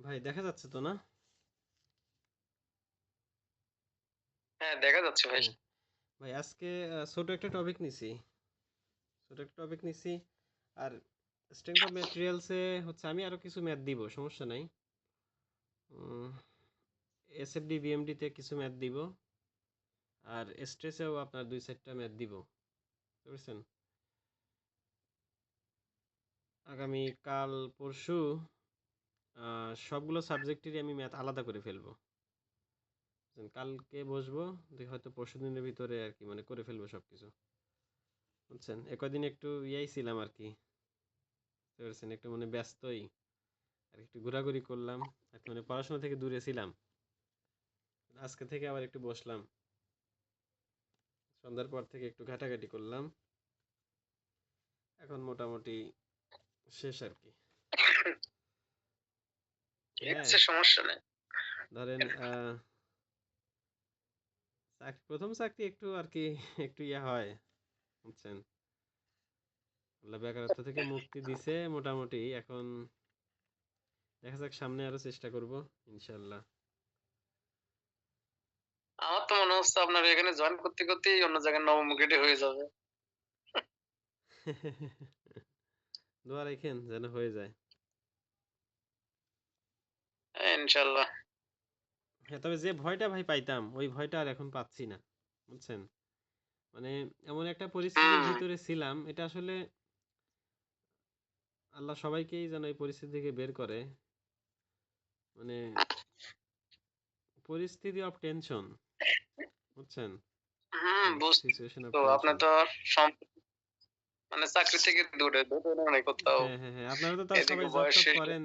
ভাই দেখা যাচ্ছে তো না? হ্যাঁ, দেখা যাচ্ছে ভাই। হ্যাঁ। ভাই আজকে ছোট একটা টপিক নিছি। ছোট একটা টপিক নিছি। আর স্ট্রেংথ অফ ম্যাটেরিয়ালসে হচ্ছে আমি আরো কিছু ম্যাথ দিব, সমস্যা নাই। এসএফডি বিএমডি তে কিছু ম্যাথ দিব। আর স্ট্রেসেও আপনার 2-4টা ম্যাথ দিব। বুঝতে পারছেন? আগামী কাল পরশু সবগুলো সাবজেক্টেরই আমি ম্যাথ আলাদা করে ফেলবো। কালকে বসবো, দেখি হয়তো পরশু দিনের ভিতরে আর কি মানে করে ফেলবো সবকিছু। বুঝছেন? এ কদিন একটু ইয়াই ছিলাম আর কি। বুঝতে পারছেন? একটু মানে ব্যস্তই। আর একটু ঘোরাঘুরি করলাম। আর কি মানে পড়াশোনা থেকে দূরে ছিলাম। আজকে থেকে আবার একটু বসলাম। সন্ধ্যার পর থেকে একটু ঘাটাঘাটি করলাম। এখন মোটামুটি শেষ আর কি। ঠিক হ্যাঁ, আছে, সমস্যা নেই। ধরেন প্রথম চাকরি একটু আর কি একটু ইয়া হয়। বুঝছেন? আল্লাহ বেকারত্ব থেকে মুক্তি দিছে মোটামুটি। এখন দেখা যাক, সামনে আরো চেষ্টা করব ইনশাল্লাহ। আমার তো মনে হচ্ছে আপনার এখানে জয়েন করতে করতেই অন্য জায়গায় নবম গেটে হয়ে যাবে। দোয়া রাখেন যেন হয়ে যায়। হ্যাঁ, ইনশাল্লাহ। হ্যাঁ, তবে যে ভয়টা ভাই পাইতাম ওই ভয়টা আর এখন পাচ্ছি না। বুঝছেন? মানে এমন একটা পরিস্থিতির হুম, ভিতরে ছিলাম, এটা আসলে আল্লাহ সবাইকেই যেন এই পরিস্থিতি থেকে বের করে। মানে পরিস্থিতি অফ টেনশন। বুঝছেন? হুম, বুঝছি। সিচুয়েশন অফ তো আপনার টেনশন। তো মানে চাকরি থেকে দূরে, দূরে মানে কোথাও হ্যাঁ, হ্যাঁ, হ্যাঁ, আপনারা তো তাও এদিকে সবাই জব বয়স টব শেষ, করেন।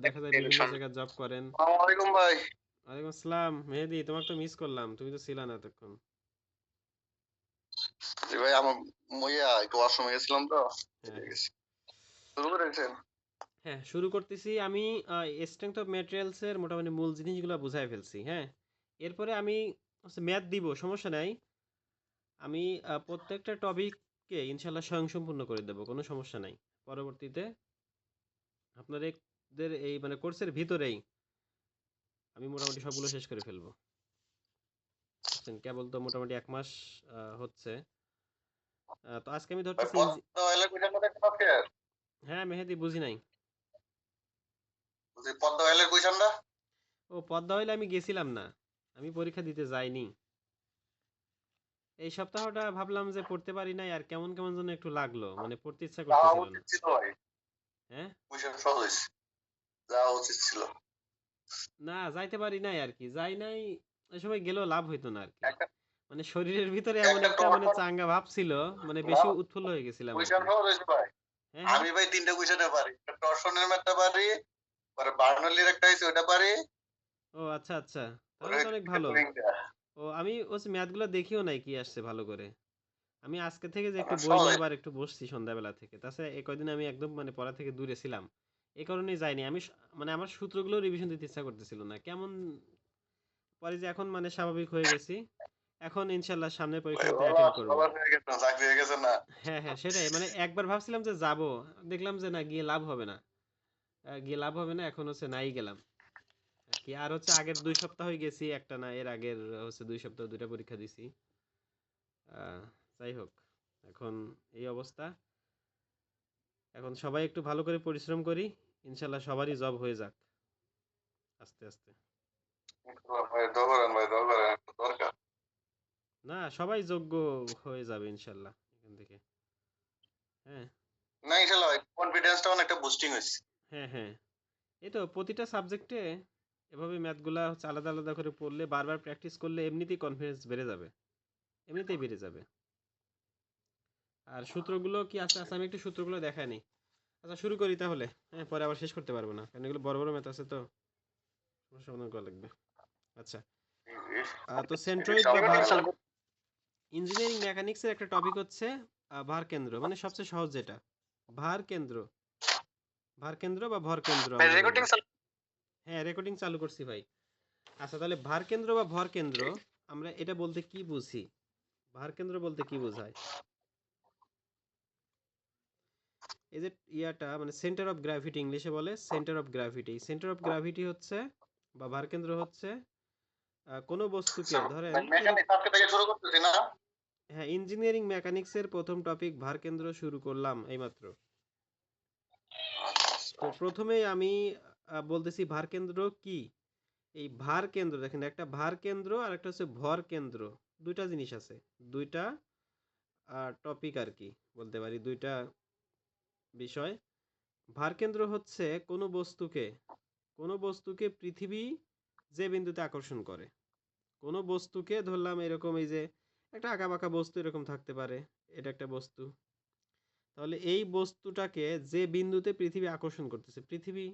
দেখা যায় বিভিন্ন টেনশন। জায়গায় জব করেন। আসসালামু আলাইকুম ভাই। ওয়ালাইকুম আসসালাম মেহেদি, তোমাকে তো মিস করলাম, তুমি তো ছিলা না এতক্ষণ। জি ভাই, আমার একটু ওয়াশরুমে গেছিলাম তো, হ্যাঁ, হ্যাঁ, গেছি। শুরু করেছেন? হ্যাঁ, শুরু করতেছি আমি। স্ট্রেংথ অফ ম্যাটেরিয়ালস এর মোটামুটি মূল জিনিসগুলো বুঝাই ফেলছি। হ্যাঁ, এরপরে আমি ম্যাথ দিব, সমস্যা নাই। আমি প্রত্যেকটা টপিককে ইনশাল্লাহ স্বয়ংসম্পূর্ণ করে দেব, কোনো সমস্যা নাই। পরবর্তীতে আপনাদের এই মানে কোর্সের ভিতরেই আমি মোটামুটি সবগুলো শেষ করে ফেলবো। বুঝছেন? কেবল তো মোটামুটি 1 মাস হচ্ছে। তো আজকে আমি ভাই ধরতেছি পদ্মা অয়েলের কুইশনটা দেখতে পাচ্ছেন? হ্যাঁ মেহেদি, বুঝি নাই। বলছি পদ্মা অয়েলের কুইশনটা। ও পদ্মা হইলে আমি গেছিলাম না, আমি পরীক্ষা দিতে যাইনি। এই সপ্তাহটা ভাবলাম যে পড়তে পারি নাই, আর কেমন কেমন যেন একটু লাগলো, মানে পড়তে ইচ্ছা যাওয়া করতেছিল না। উচিত ছিল ভাই, হ্যাঁ, কুইশন সহজ, যাওয়া উচিত ছিল। না যাইতে পারি নাই আর কি, যাই নাই। ওই সময় গেলেও লাভ হইতো না আর কি। একটা মানে শরীরের ভিতরে এমন একটা একটা মানে ডট চাঙ্গা ভাব ছিল, মানে না, বেশি উৎফুল্ল হয়ে গেছিলাম আর কুইশন কি। সহজ হয়েছে ভাই। হ্যাঁ, হ্যাঁ। আমি ভাই তিনটা কুইশনে পারি, একটা টর্শনের ম্যাথটা পারি, পরে বার্নলির একটা হয়েছে ওটা পারি, ও আচ্ছা, আচ্ছা, তাহলে পরে তো অনেক ভালো। রিংটা। ও আমি ম্যাথগুলো দেখিও নাই কি আসছে ভালো করে। আমি আজকে থেকে যে একটু বই সহজ। নিয়ে আবার একটু বসছি সন্ধ্যাবেলা থেকে, তাছাড়া এই কয়দিন আমি একদম মানে পড়া থেকে দূরে ছিলাম। এই কারণেই যাইনি আমি। মানে আমার সূত্রগুলো রিভিশন দিতে ইচ্ছা করতেছিল না কেমন। পরে যে এখন মানে স্বাভাবিক হয়ে গেছি। এখন ইনশাল্লাহ সামনের ভাই পরীক্ষাতে বাবা, অ্যাটেন্ড করব। বাবা হয়ে গেছে, চাকরি হয়ে গেছে না। হ্যাঁ, হ্যাঁ, সেটাই মানে একবার ভাবছিলাম যে যাব, দেখলাম যে না, গিয়ে লাভ হবে না। গিয়ে লাভ হবে না, এখন নাই গেলাম আর কি। আর আগের 2 সপ্তাহ গেছি একটা না, এর আগের 2 সপ্তাহ 2টা পরীক্ষা দিছি। আহ, যাই হোক, এখন এই অবস্থা। এখন সবাই একটু ভালো করে পরিশ্রম করি, ইনশাল্লাহ সবারই জব হয়ে যাক আস্তে আস্তে। ভাই দোয়া করেন, ভাই দোয়া করেন, দরকার। না, সবাই যোগ্য হয়ে যাবে ইনশাল্লাহ এখান থেকে। হ্যাঁ, না ইনশাল্লাহ ভাই, কনফিডেন্সটা অনেকটা বুস্টিং হয়েছে। হ্যাঁ, হ্যাঁ, এই তো প্রতিটা সাবজেক্টে এভাবে ম্যাথগুলা আলাদা আলাদা করে পড়লে, বারবার প্র্যাকটিস করলে এমনিতেই কনফিডেন্স বেড়ে যাবে। এমনিতেই বেড়ে যাবে। আর সূত্রগুলো কি আছে আছে আমি একটু সূত্রগুলো দেখাই নি। আচ্ছা শুরু করি তাহলে। হ্যাঁ, পরে আবার শেষ করতে পারবো না, কারণ এগুলো বড় বড় ম্যাথ আছে তো, সমস্যা সমাধান করা লাগবে। আচ্ছা, তো সেন্ট্রয়েড বা ভার কেন্দ্র, ইঞ্জিনিয়ারিং মেকানিক্সের একটা টপিক হচ্ছে ভার কেন্দ্র, মানে সবচেয়ে সহজ যেটা। ভার কেন্দ্র, ভার কেন্দ্র বা ভর কেন্দ্র ভাই আমরা বলি। রেকর্ডিং হ্যাঁ, রেকর্ডিং চালু করছি ভাই। আচ্ছা, তাহলে ভার কেন্দ্র বা ভর কেন্দ্র আমরা এটা বলতে কি বুঝি? ভার কেন্দ্র বলতে কি বোঝায়? এই যে ইয়াটা মানে সেন্টার অফ গ্র্যাভিটি, ইংলিশে বলে centre of gravity. Centre of gravity হচ্ছে বা ভারকেন্দ্র হচ্ছে কোনো বস্তুকে ধরেন মেকানিক্স আজকে থেকে শুরু করতেছি না? হ্যাঁ, ইঞ্জিনিয়ারিং মেকানিক্সের প্রথম টপিক ভারকেন্দ্র শুরু করলাম এইমাত্র। তো প্রথমেই আমি বলতেছি ভারকেন্দ্র কি। এই ভার কেন্দ্র দেখেন, একটা ভার কেন্দ্র আর একটা হচ্ছে ভর কেন্দ্র, দুইটা জিনিস আছে, দুইটা টপিক আর কি বলতে পারি, দুইটা বিষয়। ভার কেন্দ্র হচ্ছে কোনো বস্তুকে পৃথিবী যে বিন্দুতে আকর্ষণ করে। কোনো বস্তুকে ধরলাম এরকম, এই যে একটা আঁকাবাঁকা বস্তু এরকম থাকতে পারে, এটা একটা বস্তু। তাহলে এই বস্তুটাকে যে বিন্দুতে পৃথিবী আকর্ষণ করতেছে, পৃথিবী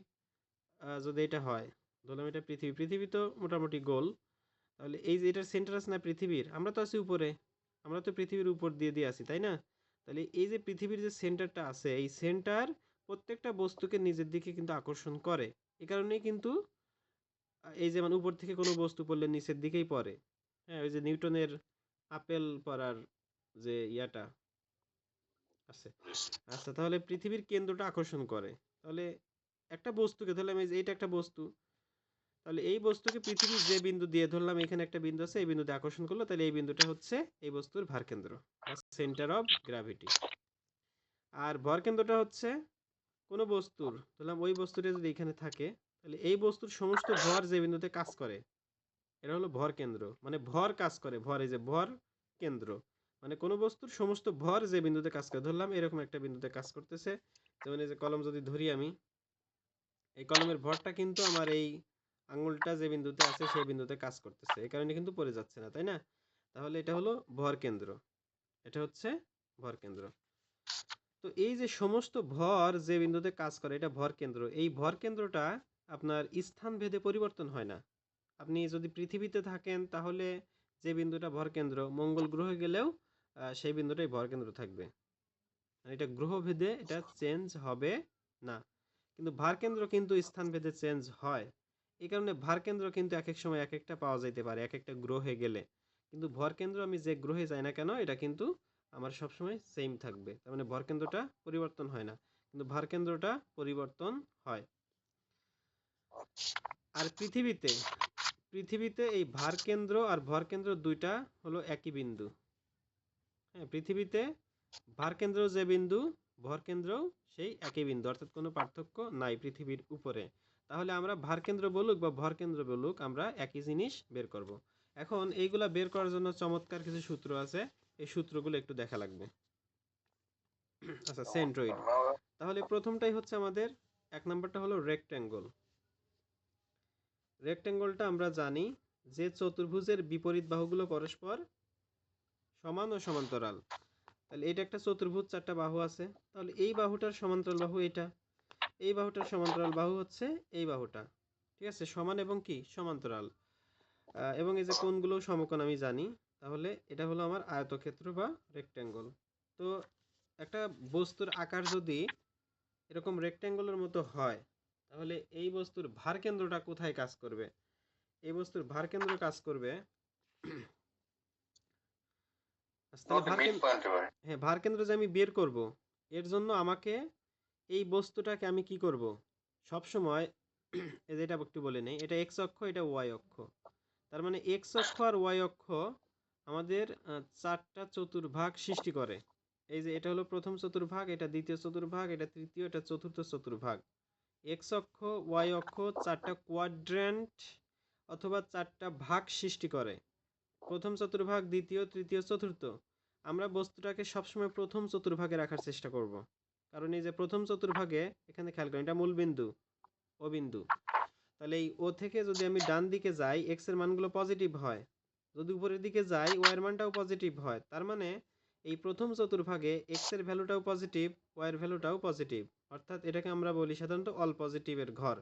যদি এটা হয়, ধরলাম এটা পৃথিবী, পৃথিবী তো মোটামুটি গোল। তাহলে এই যে এটার সেন্টার আছে না পৃথিবীর, আমরা তো আছি উপরে, আমরা তো পৃথিবীর উপর দিয়ে আছি, তাই না? তাহলে এই যে পৃথিবীর যে সেন্টারটা আছে, এই সেন্টার প্রত্যেকটা বস্তুকে নিজের দিকে কিন্তু আকর্ষণ করে। এই কারণেই কিন্তু এই যেমন উপর থেকে কোনো বস্তু পড়লে নিচের দিকেই পড়ে। হ্যাঁ, ওই যে নিউটনের আপেল পড়ার যে ইয়াটা আছে। আচ্ছা, তাহলে পৃথিবীর কেন্দ্রটা আকর্ষণ করে। তাহলে একটা বস্তুকে ধরলাম, এই যে এইটা একটা বস্তু, তাহলে এই বস্তুকে পৃথিবীর যে বিন্দু দিয়ে ধরলাম, এখানে একটা বিন্দু আছে, এই বিন্দুতে আকর্ষণ করলো, তাহলে এই বিন্দুটা হচ্ছে এই বস্তুর ভারকেন্দ্র বা সেন্টার অফ গ্র্যাভিটি। আর ভরকেন্দ্রটা হচ্ছে কোনো বস্তুর, ধরলাম ওই বস্তুটা যদি এখানে থাকে, তাহলে এই বস্তুর সমস্ত ভর যে বিন্দুতে কাজ করে, এটা হলো ভর কেন্দ্র। মানে ভর কাজ করে, ভর, এই যে ভর কেন্দ্র মানে কোনো বস্তুর সমস্ত ভর যে বিন্দুতে কাজ করে। ধরলাম এরকম একটা বিন্দুতে কাজ করতেছে, যেমন এই যে কলম যদি ধরি আমি, এই কলমের ভরটা কিন্তু আমার এই আঙুলটা যে বিন্দুতে আছে সেই বিন্দুতে কাজ করতেছে, এই কারণে কিন্তু পড়ে যাচ্ছে না, তাই না? তাহলে এটা হলো ভর কেন্দ্র, এটা হচ্ছে ভর কেন্দ্র। তো এই যে সমস্ত ভর যে বিন্দুতে কাজ করে, এটা ভর কেন্দ্র। এই ভর কেন্দ্রটা আপনার স্থান ভেদে পরিবর্তন হয় না। আপনি যদি পৃথিবীতে থাকেন তাহলে যে বিন্দুটা ভর কেন্দ্র, মঙ্গল গ্রহে গেলেও সেই বিন্দুটাই ভর কেন্দ্র থাকবে। এটা গ্রহ ভেদে এটা চেঞ্জ হবে না। কিন্তু ভার কেন্দ্র কিন্তু স্থান ভেদে চেঞ্জ হয়। এই কারণে ভার কেন্দ্র কিন্তু এক এক সময় এক একটা পাওয়া যাইতে পারে এক একটা গ্রহে গেলে। কিন্তু ভর কেন্দ্র আমি যে গ্রহে যাই না কেন, এটা কিন্তু আমার সবসময় সেম থাকবে। তার মানে ভর কেন্দ্রটা পরিবর্তন হয় না, কিন্তু ভার কেন্দ্রটা পরিবর্তন হয়। আর পৃথিবীতে এই ভার কেন্দ্র আর ভর কেন্দ্র দুইটা হলো একই বিন্দু। হ্যাঁ, পৃথিবীতে ভার কেন্দ্র যে বিন্দু, ভর কেন্দ্রও সেই একই বিন্দু, অর্থাৎ কোনো পার্থক্য নাই পৃথিবীর উপরে। তাহলে আমরা ভার কেন্দ্র বলুক বা ভর কেন্দ্র বলুক, আমরা একই জিনিস বের করব। এখন এইগুলা বের করার জন্য চমৎকার কিছু সূত্র আছে, এই সূত্রগুলো একটু দেখা লাগবে। আচ্ছা, সেন্ট্রয়েড। তাহলে প্রথমটাই হচ্ছে আমাদের, এক নম্বরটা হলো রেক্ট্যাঙ্গল। রেক্ট্যাঙ্গলটা আমরা জানি যে চতুর্ভুজের বিপরীত বাহুগুলো পরস্পর সমান ও সমান্তরাল। তাহলে এটা একটা চতুর্ভুজ, চারটা বাহু আছে, তাহলে এই বাহুটার সমান্তরাল বাহু এটা, এই বাহুটার সমান্তরাল বাহু হচ্ছে এই বাহুটা। ঠিক আছে, সমান এবং কি সমান্তরাল। এবং এই যে কোণগুলো সমকোণ আমি জানি, তাহলে এটা হলো আমার আয়তক্ষেত্র বা রেক্ট্যাঙ্গল। তো একটা বস্তুর আকার যদি এরকম রেক্ট্যাঙ্গলের মতো হয়, তাহলে এই বস্তুর ভার কেন্দ্রটা কোথায় কাজ করবে? এই বস্তুর ভার কেন্দ্র কাজ করবে, আচ্ছা, তাহলে হ্যাঁ, ভার কেন্দ্র যে আমি বের করব, এর জন্য আমাকে এই বস্তুটাকে আমি কি করব, সব সময় এই যে এটা একটু বলে নেই, এটা এক্স অক্ষ, এটা ওয়াই অক্ষ। তার মানে এক্স অক্ষ আর ওয়াই অক্ষ আমাদের চারটা চতুর্ভাগ সৃষ্টি করে। এই যে এটা হলো প্রথম চতুর্ভাগ, এটা দ্বিতীয় চতুর্ভাগ, এটা তৃতীয়, এটা চতুর্থ চতুর্ভাগ। এক্স অক্ষ, ওয়াই অক্ষ চারটা কোয়াড্র্যান্ট অথবা চারটা ভাগ সৃষ্টি করে। প্রথম চতুর্ভাগ, দ্বিতীয়, তৃতীয়, চতুর্থ। আমরা বস্তুটাকে সবসময় প্রথম চতুর্ভাগে রাখার চেষ্টা করব, কারণ এই যে প্রথম চতুর্ভাগে, এখানে খেয়াল করেন এটা মূল বিন্দু, ও বিন্দু। তাহলে এই ও থেকে যদি আমি ডান দিকে যাই, এক্স এর মানগুলো পজিটিভ হয়, যদি উপরের দিকে যাই ওয়াই এর মানটাও পজিটিভ হয়। তার মানে এই প্রথম চতুর্ভাগে এক্স এর ভ্যালুটাও পজিটিভ, ওয়াই এর ভ্যালুটাও পজিটিভ, অর্থাৎ এটাকে আমরা বলি সাধারণত অল পজিটিভের ঘর।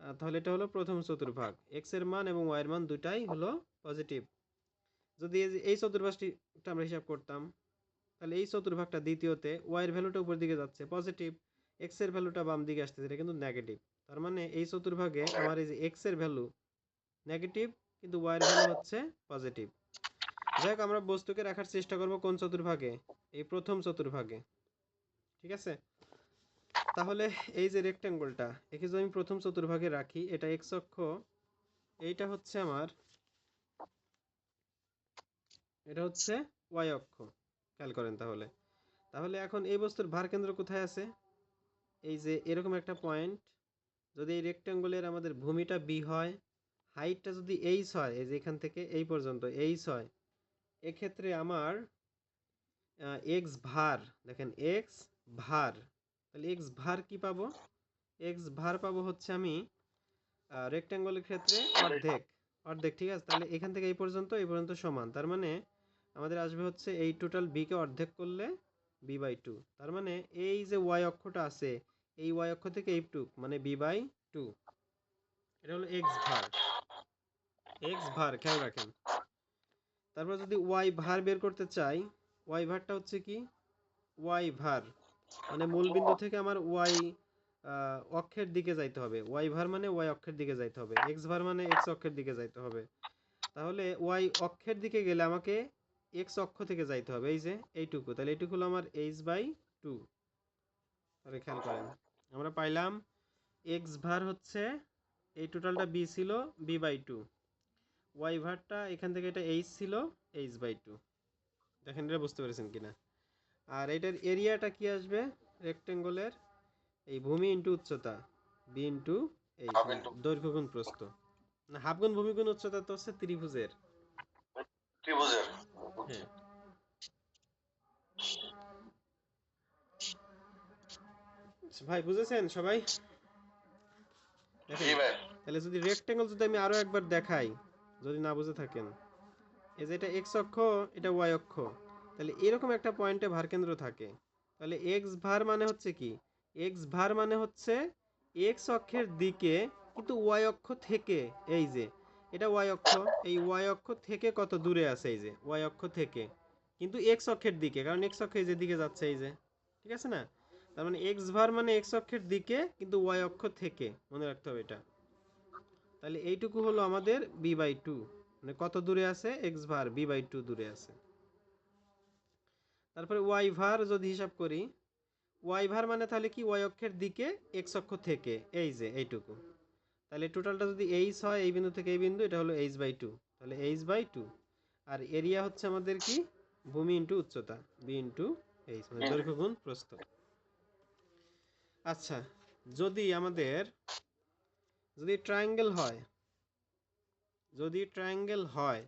তাহলে এটা হলো প্রথম চতুর্ভাগ, এক্স এর মান এবং ওয়াই এর মান দুটাই হলো পজিটিভ। যদি এই চতুর্ভাগটা আমরা হিসাব করতাম, তাহলে এই চতুর্ভাগটা দ্বিতীয়তে ওয়াই এর ভ্যালুটা উপর দিকে যাচ্ছে পজিটিভ, এক্স এর ভ্যালুটা বাম দিকে আসতেছে, এটা কিন্তু নেগেটিভ। তার মানে এই চতুর্ভাগে আমার এই যে এক্স এর ভ্যালু নেগেটিভ, কিন্তু ওয়াই এর ভ্যালু হচ্ছে পজিটিভ। যাই হোক, আমরা বস্তুকে রাখার চেষ্টা করব কোন চতুর্ভাগে? এই প্রথম চতুর্ভাগে। ঠিক আছে, তাহলে এই যে রেক্ট্যাঙ্গলটা, একে যদি আমি প্রথম চতুর্ভাগে রাখি, এটা এক্স অক্ষ, এইটা হচ্ছে আমার, এটা হচ্ছে ওয়াই অক্ষ। খেয়াল করেন তাহলে। তাহলে এখন এই বস্তুর ভার কেন্দ্র কোথায় আছে? এই যে এরকম একটা পয়েন্ট। যদি এই রেক্ট্যাঙ্গলের আমাদের ভূমিটা বি হয়, হাইটটা যদি এইচ হয়, এই যে এখান থেকে এই পর্যন্ত এইচ হয়, এক্ষেত্রে আমার এক্স ভার, দেখেন এক্স ভার, তাহলে এক্স ভার কি পাবো? এক্স ভার পাবো হচ্ছে আমি রেক্ট্যাঙ্গলের ক্ষেত্রে অর্ধেক, অর্ধেক, ঠিক আছে। তাহলে এখান থেকে এই পর্যন্ত সমান, তার মানে আমাদের আসবে হচ্ছে এই টোটাল বি কে অর্ধেক করলে বি বাই টু। তার মানে এই যে ওয়াই অক্ষটা আছে, এই ওয়াই অক্ষ থেকে এইটুক মানে বি বাই টু, এটা হলো এক্স ভার। এক্স ভার খেয়াল রাখেন। তারপর যদি ওয়াই ভার বের করতে চাই, ওয়াই ভারটা হচ্ছে কি? ওয়াই ভার মানে মূল বিন্দু থেকে আমার ওয়াই অক্ষের দিকে যাইতে হবে। ওয়াই ভার মানে ওয়াই অক্ষের দিকে যাইতে হবে, এক্স ভার মানে এক্স অক্ষের দিকে যাইতে হবে। তাহলে ওয়াই অক্ষের দিকে গেলে আমাকে এক্স অক্ষ থেকে যাইতে হবে, এই যে এইটুকু। তাহলে এইটুকু হলো আমার এইচ বাই টু। তাহলে খেয়াল করেন, আমরা পাইলাম এক্স ভার হচ্ছে, এই টোটালটা বি ছিল বি বাই টু, ওয়াই ভারটা এখান থেকে এটা এইচ ছিল এইচ বাই টু। দেখেন এটা বুঝতে পেরেছেন কিনা। আর এটার এরিয়াটা কি আসবে রেক্টেঙ্গলের? এই ভূমি ইন্টু উচ্চতা, বি ইন্টু এইচ, হাফ মানে ইন্টু দৈর্ঘ্য গুণ প্রস্থ। না, হাফ গুণ ভূমি গুণ উচ্চতা তো হচ্ছে ত্রিভুজের। ত্রিভুজের। হ্যাঁ, ভাই বুঝেছেন সবাই? দেখেন, জি ভাই। তাহলে যদি রেক্টেঙ্গল যদি আমি আরো একবার দেখাই, যদি না বুঝে থাকেন, এই যে এটা এক্স অক্ষ, এটা ওয়াই অক্ষ, তাহলে এরকম একটা পয়েন্টে ভারকেন্দ্র থাকে। তাহলে এক্স ভার মানে হচ্ছে কি? এক্স ভার মানে হচ্ছে এক্স অক্ষের দিকে, কিন্তু ওয়াই অক্ষ থেকে, এই যে এটা ওয়াই অক্ষ, এই ওয়াই অক্ষ থেকে কত দূরে আছে, এই যে ওয়াই অক্ষ থেকে, কিন্তু এক্স অক্ষের দিকে, কারণ এক্স অক্ষ এই যে দিকে যাচ্ছে, এই যে, ঠিক আছে না? তার মানে এক্স ভার মানে এক্স অক্ষের দিকে কিন্তু ওয়াই অক্ষ থেকে, মনে রাখতে হবে এটা। তাহলে এইটুকু হলো আমাদের বি বাই টু, মানে কত দূরে আছে? এক্স ভার বি বাই টু দূরে আছে। তারপরে ওয়াই ভার যদি হিসাব করি, ওয়াই ভার মানে তাহলে কি? ওয়াই অক্ষের দিকে এক্স অক্ষ থেকে, এই যে এইটুকু। তাহলে টোটালটা যদি এইচ হয়, এই বিন্দু থেকে এই বিন্দু, এটা হলো এইচ বাই টু, তাহলে এইচ বাই টু। আর এরিয়া হচ্ছে আমাদের কি? ভূমি ইন্টু উচ্চতা, বি ইন্টু এইচ, মানে দৈর্ঘ্য গুণ প্রস্থ। আচ্ছা, যদি আমাদের যদি ট্রায়াঙ্গেল হয়, যদি ট্রায়াঙ্গেল হয়,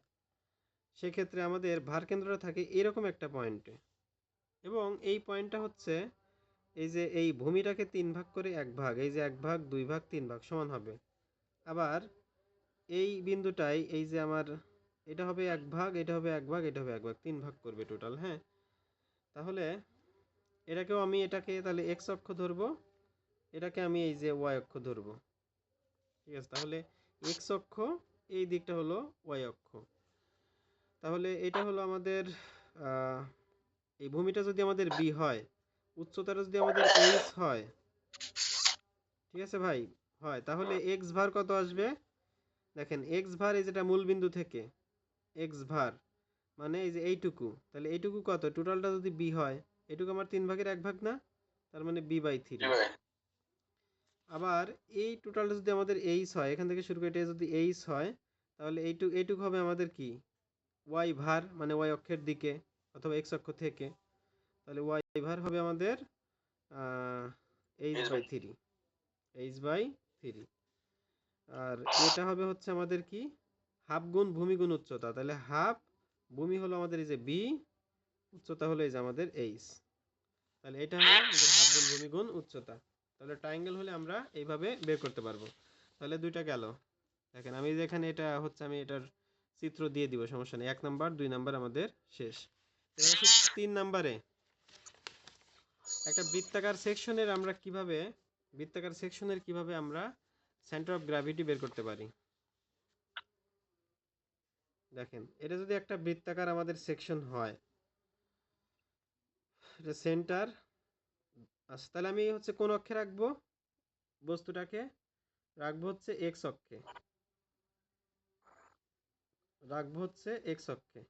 সেক্ষেত্রে আমাদের ভার কেন্দ্রটা থাকে এরকম একটা পয়েন্টে, এবং এই পয়েন্টটা হচ্ছে এই যে এই ভূমিটাকে তিন ভাগ করে এক ভাগ, এই যে এক ভাগ দুই ভাগ তিন ভাগ সমান হবে। আবার এই বিন্দুটাই, এই যে আমার, এটা হবে এক ভাগ, এটা হবে এক ভাগ, এটা হবে এক ভাগ, তিন ভাগ করবে টোটাল। হ্যাঁ, তাহলে এটাকেও আমি, এটাকে তাহলে এক্স অক্ষ ধরবো, এটাকে আমি এই যে ওয়াই অক্ষ ধরবো, ঠিক আছে? তাহলে এক্স অক্ষ, এই দিকটা হলো ওয়াই অক্ষ। তাহলে এটা হলো আমাদের এই ভূমিটা যদি আমাদের বি হয়, উচ্চতাটা যদি আমাদের এইচ হয়, ঠিক আছে ভাই, হয়, তাহলে এক্স ভার কত আসবে? দেখেন এক্স ভার, এই যেটা মূল বিন্দু থেকে এক্স ভার মানে এই যে এইটুকু, তাহলে এইটুকু কত? টোটালটা যদি বি হয়, এইটুকু আমার তিন ভাগের এক ভাগ না, তার মানে বি বাই থ্রি। জি ভাই। আবার এই টোটালটা যদি আমাদের এইচ হয়, এখান থেকে শুরু করে এটা যদি এইচ হয়, তাহলে এইটুকু এইটুকু হবে আমাদের কি? ওয়াই ভার মানে ওয়াই অক্ষের দিকে অথবা এক্স অক্ষ থেকে, তাহলে ওয়াই ভার হবে আমাদের এইচ জি বাই ভাই। Three, H by three. আর এটা হবে হচ্ছে আমাদের কি? হাফ গুণ ভূমি গুণ উচ্চতা, তাহলে হাফ, ভূমি হলো আমাদের এই যে বি, উচ্চতা হলো এই যে আমাদের এইচ। তাহলে এটা হলো আমাদের হাফ গুণ ভূমি গুণ উচ্চতা। তাহলে ট্রায়াঙ্গেল হলে আমরা এইভাবে বের করতে পারবো। তাহলে দুইটা গেল। দেখেন আমি যেখানে এটা হচ্ছে, আমি এটার চিত্র দিয়ে দিব, সমস্যা নেই। 1 নাম্বার 2 নাম্বার আমাদের শেষ। এবার আসি 3 নাম্বারে। একটা বৃত্তাকার সেকশনের কিভাবে আমরা সেন্টার অফ গ্র্যাভিটি বের করতে পারি। দেখেন এটা যদি একটা বৃত্তাকার আমাদের সেকশন হয়, এটা সেন্টার, আচ্ছা তাহলে আমি হচ্ছে কোন অক্ষে রাখবো বস্তুটাকে? রাখবো হচ্ছে এক্স অক্ষে, রাখবো হচ্ছে এক্স অক্ষে।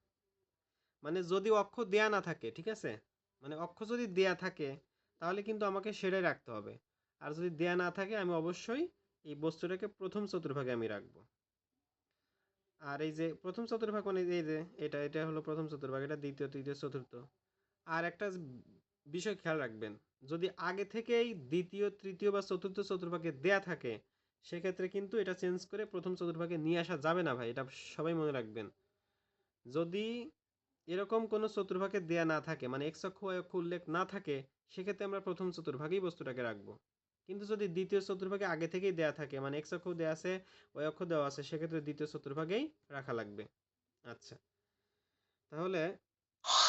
মানে যদি অক্ষ দেয়া না থাকে, ঠিক আছে, মানে অক্ষ যদি দেয়া থাকে, তাহলে কিন্তু আমাকে সেটাই রাখতে হবে। আর যদি দেয়া না থাকে আমি অবশ্যই এই বস্তুটাকে প্রথম চতুর্ভাগে আমি রাখবো। আর এই যে প্রথম চতুর্ভাগ মানে এই যে এটা হলো প্রথম চতুর্ভাগ, এটা দ্বিতীয় তৃতীয় চতুর্থ। আর একটা বিষয় খেয়াল রাখবেন, যদি আগে থেকেই দ্বিতীয় তৃতীয় বা চতুর্থ চতুর্ভাগে দেয়া থাকে সেক্ষেত্রে কিন্তু এটা চেঞ্জ করে প্রথম চতুর্ভাগে নিয়ে আসা যাবে না ভাই, এটা সবাই মনে রাখবেন। যদি এরকম কোনো চতুর্ভাগে দেয়া না থাকে মানে এক্স অক্ষ ওয়াই অক্ষ উল্লেখ না থাকে সেক্ষেত্রে আমরা প্রথম চতুর্ভাগেই বস্তুটাকে রাখবো। কিন্তু যদি দ্বিতীয় চতুর্ভাগে আগে থেকেই দেয়া থাকে মানে এক্স অক্ষ দেওয়া আছে ওয়াই অক্ষ দেওয়া আছে সেক্ষেত্রে দ্বিতীয় চতুর্ভাগেই রাখা লাগবে। আচ্ছা, তাহলে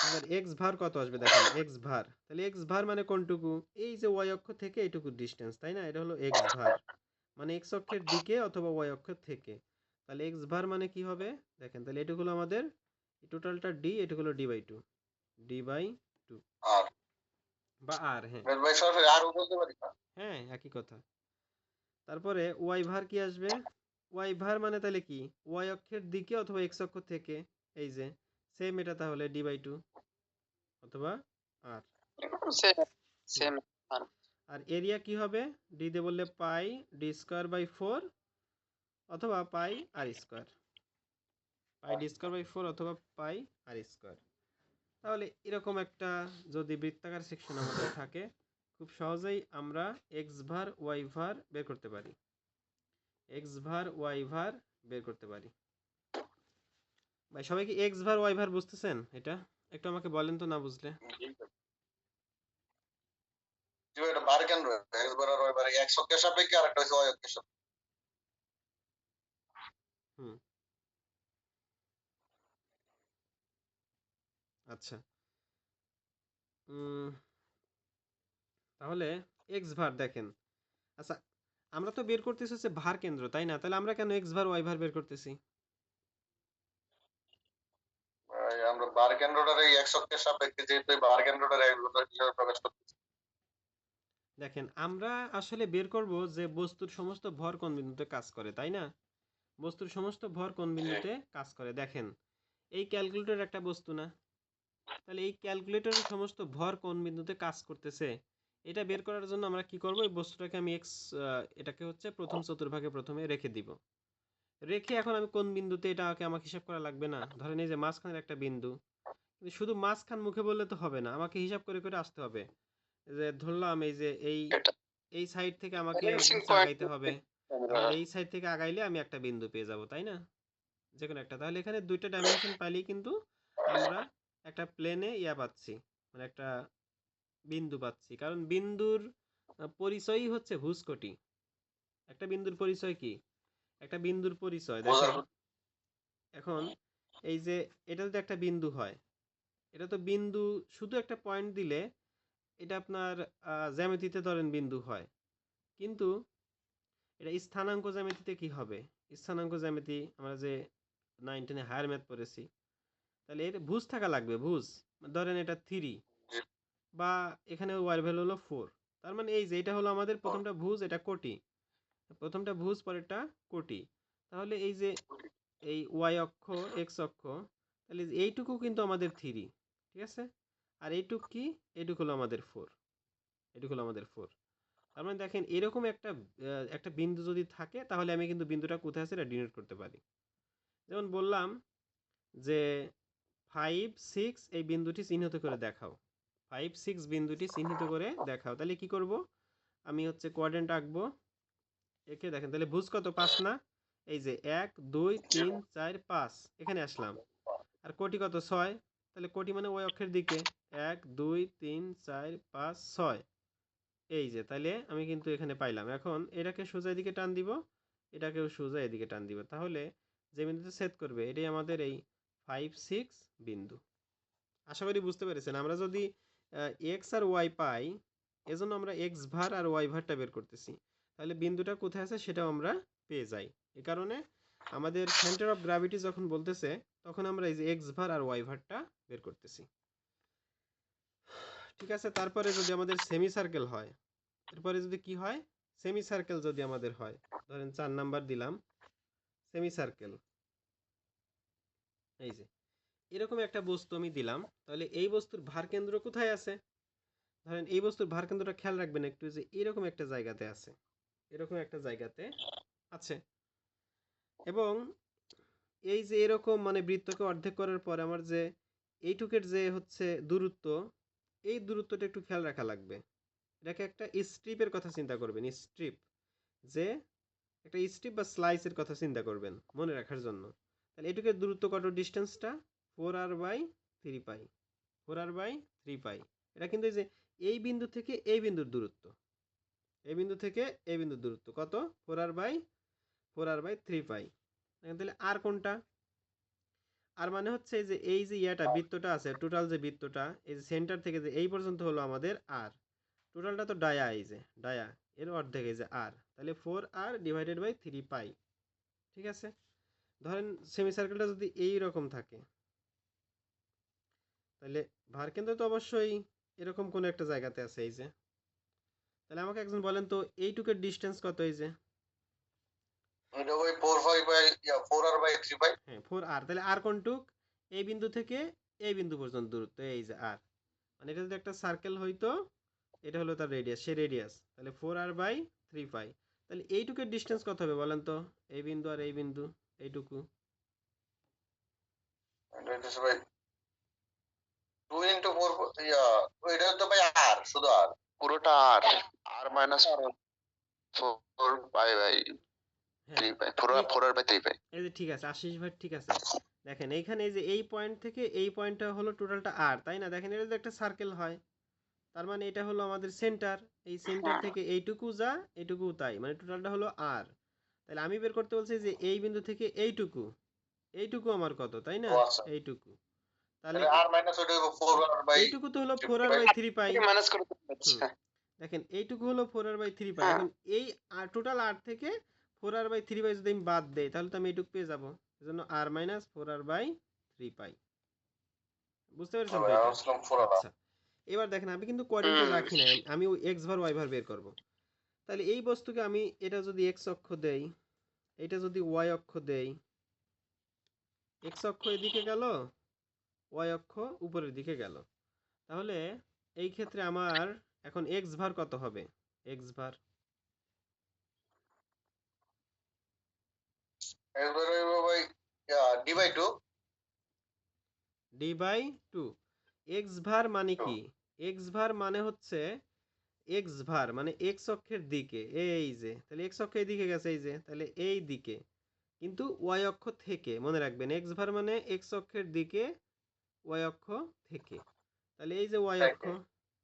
আমাদের এক্স ভার কত আসবে দেখেন, এক্স ভার, তাহলে এক্স ভার মানে কোনটুকু, এই যে ওয়াই অক্ষ থেকে এইটুকু ডিস্টেন্স, তাই না, এটা হলো এক্স ভার, মানে এক্স অক্ষের দিকে অথবা ওয়াই অক্ষের থেকে। তাহলে এক্স ভার মানে কি হবে দেখেন, তাহলে এটুকু হলো আমাদের টোটালটা ডি, এটুকু হলো D by two, D by two আর বা আর, হ্যাঁ ভাই সরাসরি আরও বলতে পারি না? হ্যাঁ একই কথা। তারপরে ওয়াই ভার কি আসবে, ওয়াই ভার মানে তাহলে কি, ওয়াই অক্ষের দিকে অথবা এক্স অক্ষ থেকে, এই যে সেম এটা তাহলে ডি বাই টু অথবা আর। সেম হুম। সেম আর এরিয়া কি হবে, ডি দিয়ে বললে pi D square by four অথবা pi R square, pi D square by four অথবা পাই আর স্কোয়ার। তাহলে এরকম একটা যদি বৃত্তাকার সেকশন আমাদের থাকে খুব সহজেই আমরা এক্স ভার ওয়াই ভার বের করতে পারি, এক্স ভার ওয়াই ভার বের করতে পারি। ভাই সবাই কি এক্স ভার ওয়াই ভার বুঝতেছেন, এটা একটু আমাকে বলেন তো না বুঝলে। জি ভাই, এটা বার কেন রয়েছে? একবার আর ওইবার এক্স অক্ষের সাপেক্ষে আর একটা হচ্ছে ওয়াই অক্ষের সাপেক্ষে। হুম, আচ্ছা। তাহলে এক্স ভার দেখেন, আচ্ছা আমরা তো বের করতেছি হচ্ছে ভার কেন্দ্র, তাই না, তাহলে আমরা কেন এক্স ভার ওয়াই ভার বের করতেছি। ভাই, আমরা বার কেন্দ্রটার এই এক্স অক্ষের সাপেক্ষে যেহেতু এই বার কেন্দ্রটার এক্স হিসাবে প্রকাশ করতেছি। দেখেন আমরা আসলে বের করব যে বস্তুর সমস্ত ভর কোন বিন্দুতে কাজ করে, তাই না, বস্তুর সমস্ত ভর কোন বিন্দুতে কাজ করে। দেখেন এই ক্যালকুলেটর একটা বস্তু না, তাহলে এই ক্যালকুলেটরের সমস্ত ভর কোন বিন্দুতে কাজ করতেছে এটা বের করার জন্য আমরা কি করব, এই বস্তুটাকে আমি এক্স, এটাকে হচ্ছে প্রথম চতুর্ভাগে প্রথমে রেখে দিব, রেখে এখন আমি কোন বিন্দুতে এটাকে আমাকে হিসাব করা লাগবে না, ধরেন এই যে মাঝখানের একটা বিন্দু, কিন্তু শুধু মাঝখান মুখে বললে তো হবে না, আমাকে হিসাব করে করে আসতে হবে, যে ধরলাম এই যে এটা এই সাইড থেকে আমাকে ব্যালেন্সিং নিচে পয়েন্ট আগাইতে হবে, তাহলে এই সাইড থেকে আগাইলে আমি একটা বিন্দু পেয়ে যাব, তাই না, যে কোনো একটা। তাহলে এখানে দুইটা ডাইমেনশন পাইলেই কিন্তু আমরা একটা প্লেনে ইয়া পাচ্ছি, মানে একটা বিন্দু পাচ্ছি, কারণ বিন্দুর পরিচয়ই হচ্ছে ভুসকটি। একটা বিন্দুর পরিচয় কি, একটা বিন্দুর পরিচয় দেখেন, এখন এই যে এটা যদি একটা বিন্দু হয়, এটা তো বিন্দু, শুধু একটা পয়েন্ট দিলে এটা আপনার জ্যামিতিতে ধরেন বিন্দু হয়, কিন্তু এটা স্থানাঙ্ক জ্যামিতিতে কি হবে, স্থানাঙ্ক জ্যামিতি আমরা যে 9 10 হায়ার ম্যাথ পড়েছি, তাহলে এর ভুজ থাকা লাগবে, ভুজ, ধরেন এটা 3 বা এখানে ওয়ার ভ্যালু হলো 4, তার মানে এই যে এটা হলো আমাদের প্রথমটা ভুজ, এটা কোটি, প্রথমটা ভুজ পরেরটা কোটি, তাহলে এই যে এই ওয়াই অক্ষ এক্স অক্ষ, তাহলে এইটুকু কিন্তু আমাদের 3, ঠিক আছে, আর এইটুক কি, এইটুকু হলো আমাদের 4, এইটুকু হলো আমাদের 4। তার মানে দেখেন এরকম একটা একটা বিন্দু যদি থাকে তাহলে আমি কিন্তু বিন্দুটা কোথায় আছে এটা ডিনোট করতে পারি। যেমন বললাম যে 5 6 এই বিন্দুটি চিহ্নিত করে দেখাও, 5 6 বিন্দুটি চিহ্নিত করে দেখাও, তাহলে কি করব, আমি হচ্ছে কোঅর্ডিনেট আঁকবো, একে দেখেন তাহলে ভুজ কত 5 না, এই যে 1 2 3 4 5 এখানে আসলাম, আর কোটি কত 6, তাহলে কোটি মানে ওই অক্ষের দিকে, 1 2 3 4 5 6, এই যে তাহলে আমি কিন্তু এখানে পাইলাম, এখন এটাকে সোজা এদিকে টান দিব, এটাকেও সোজা এদিকে টান দিব, তাহলে যে বিন্দুতে ছেদ করবে এটাই আমাদের এই 5 6 বিন্দু। আশা করি বুঝতে পেরেছেন, আমরা যদি এক্স আর ওয়াই পাই এজন্য আমরা এক্স ভার আর ওয়াই ভারটা বের করতেছি, তাহলে বিন্দুটা কোথায় আছে সেটাও আমরা পেয়ে যাই, এ কারণে আমাদের সেন্টার অফ গ্র্যাভিটি যখন বলতেছে তখন আমরা এই যে এক্স ভার আর ওয়াই ভারটা বের করতেছি। ঠিক আছে, তারপরে যদি আমাদের সেমি সার্কেল হয়, এরপরে যদি কি হয়, সেমি সার্কেল যদি আমাদের হয়, ধরেন 4 নাম্বার দিলাম, সেমি সার্কেল, এই যে এরকম একটা বস্তু আমি দিলাম, তাহলে এই বস্তুর ভার কেন্দ্র কোথায় আছে, ধরেন এই বস্তুর ভার কেন্দ্রটা খেয়াল রাখবেন একটু, যে এরকম একটা জায়গাতে আছে, এরকম একটা জায়গাতে আছে। এবং এই যে এরকম মানে বৃত্তকে অর্ধেক করার পর আমার যে এইটুকের যে হচ্ছে দূরত্ব, এই দূরত্বটা একটু খেয়াল রাখা লাগবে। এটাকে একটা স্ট্রিপের কথা চিন্তা করবেন, স্ট্রিপ, যে একটা স্ট্রিপ বা স্লাইসের কথা চিন্তা করবেন মনে রাখার জন্য। তাহলে এটুকের দূরত্ব কত, ডিস্টেন্সটা 4r/3π, 4r/3π। এটা কিন্তু এই যে এই বিন্দু থেকে এই বিন্দুর দূরত্ব, এই বিন্দু থেকে এই বিন্দুর দূরত্ব কত, 4r/3π। তাহলে আর কোনটা, আর মানে হচ্ছে যে এই যে ইয়াটা বৃত্তটা আছে, টোটাল যে বৃত্তটা এই যে সেন্টার থেকে যে এই পর্যন্ত হলো আমাদের আর, টোটালটা তো ডায়া, এই যে ডায়া এর অর্ধেক এই যে আর, তাহলে 4r/3π। ঠিক আছে। ধরেন সেমি সার্কেলটা যদি এই রকম থাকে, তাহলে ভার কেন্দ্র তো অবশ্যই এরকম কোন একটা জায়গাতে আছে, এই যে। তাহলে আমাকে একজন বলেন তো এইটুকের ডিস্টেন্স কত, এই যে এটা ভাই 4r/3π। হ্যাঁ 4r, তাহলে আর কোনটুক, এই বিন্দু থেকে এই বিন্দু পর্যন্ত দূরত্ব, এই যে আর, মানে এটা যদি একটা সার্কেল হইতো, এটা হলো তার রেডিয়াস, সে রেডিয়াস, তাহলে 4r/3π। তাহলে এইটুকের ডিস্টেন্স কত হবে বলেন তো, এই বিন্দু আর এই বিন্দু, এইটুকু। এটা হচ্ছে ভাই 2 into 4, এটা তো ভাই আর, শুধু আর, পুরোটা আর, আর মাইনাস 4 পাই, হ্যাঁ 4r/3π। এই যে ঠিক আছে, আশিস ভাই ঠিক আছে। দেখেন এইখানে এই যে এই পয়েন্ট থেকে এই পয়েন্টটা হলো টোটালটা আর, তাই না? দেখেন এটা যদি একটা সার্কেল হয়, তার মানে এটা হলো আমাদের সেন্টার, এই সেন্টার থেকে এইটুকু যা এইটুকু তাই, মানে টোটালটা হলো আর। তাহলে আমি বের করতে বলছি যে এই বিন্দু থেকে এইটুকু, এইটুকু আমার কত, তাই না? ও আচ্ছা, এইটুকু, তাহলে তাহলে আর মাইনাস ওটা 4r/3π। এইটুকু তো হলো 4r/3π। মাইনাস করে দিচ্ছি। হুম, দেখেন এইটুকু হলো 4r/3π। এখন এই টোটাল আর থেকে 4r/3π যদি আমি বাদ দেই, তাহলে তো আমি এইটুকু পেয়ে যাবো, এজন্য r - 4r/3π। বুঝতে পেরেছেন তো এটা? আচ্ছা, এবার দেখেন আমি কিন্তু কোঅর্ডিনেটর রাখি নাই, আমি এক্স ভার ওয়াই ভার বের করব। তাহলে এই বস্তুকে আমি এটা যদি এক্স অক্ষ দেই, এটা যদি ওয়াই অক্ষ দেই, এক্স অক্ষ এদিকে গেল, ওয়াই অক্ষ উপরের দিকে গেল, তাহলে এই ক্ষেত্রে আমার এখন এক্স ভার কত হবে, এক্স ভার এবার হইব ভাই d/2। d/2। এক্স ভার মানে কি, এক্স ভার মানে হচ্ছে এক্স ভার মানে এক্স অক্ষের দিকে, এই যে তাহলে এক্স অক্ষ এদিকে গেছে, এই যে তাহলে এই দিকে, কিন্তু ওয়াই অক্ষ থেকে, মনে রাখবেন এক্স ভার মানে এক্স অক্ষের দিকে, ওয়াই অক্ষ থেকে। তাহলে এই যে ওয়াই অক্ষ,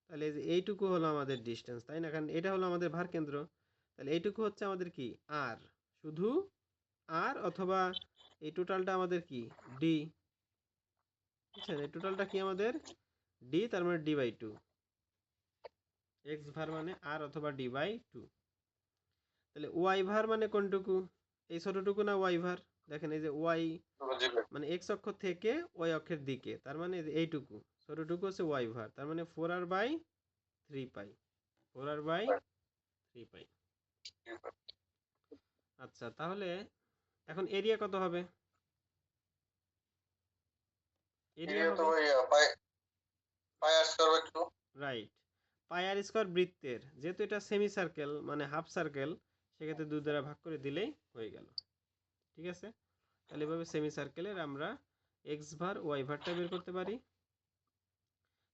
তাহলে এই যে এইটুকু হলো আমাদের ডিস্টেন্স, তাই না? কারণ এটা হলো আমাদের ভার কেন্দ্র। তাহলে এইটুকু হচ্ছে আমাদের কি, আর, শুধু আর, অথবা এই টোটালটা আমাদের কি, ডি। বুঝছেন, এই টোটালটা কি আমাদের ডি, তার মানে d/2। এক্স ভার মানে আর অথবা d/2। তাহলে ওয়াই ভার মানে কোনটুকু, এই ছোটটুকু না ওয়াই ভার? দেখেন এই যে ওয়াই মানে এক্স অক্ষ থেকে ওয়াই অক্ষের দিকে, তার মানে এই যে এইটুকু ছোটটুকু হচ্ছে ওয়াই ভার, তার মানে 4r/3π, 4r/3π। আচ্ছা, তাহলে এখন এরিয়া কত হবে, এরিয়া তো হবে ভাই পাই r²/2। রাইট, পাই আর স্কয়ার বৃত্তের, যেহেতু এটা সেমি সার্কেল মানে হাফ সার্কেল, সেক্ষেত্রে 2 দ্বারা ভাগ করে দিলেই হয়ে গেল। ঠিক আছে, তাহলে এভাবে সেমি সার্কেলের আমরা এক্স ভার ওয়াই ভারটা বের করতে পারি,